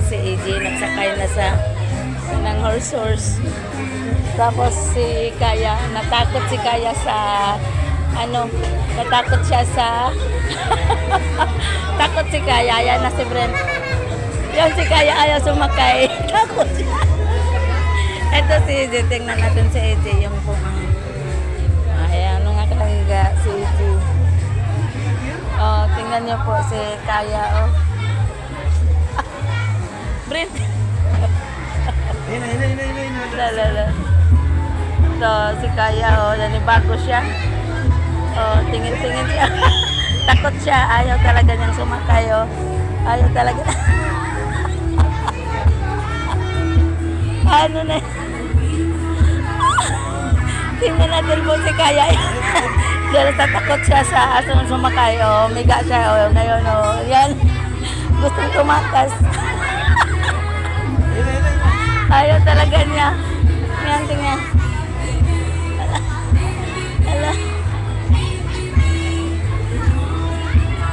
si AJ nagsakay na sa ng horse. Tapos si Kaya, natakot si Kaya sa natakot siya sa takot si Kaya, yan na si Brent. Yung si Kaya ayaw sumakay. Takot siya. Ito si AJ, tingnan natin si AJ yung kung ayan, ano nga kalangga si AJ. Oh, tingnan niyo po si Kaya, oh. Brent. Lala. Ito, si Kaya, oh, nanibago siya. Oh, tingin-tingin siya. Takot siya, ayaw talaga niyang sumakay, oh. Ayaw talaga. Ano na? Tingnan natin po si Kaya. Dahil tatakot siya sa asong sumakay, oh. Miga siya, oh. Ngayon, oh. Yan. Gustong tumakas. Ayaw talaga niya.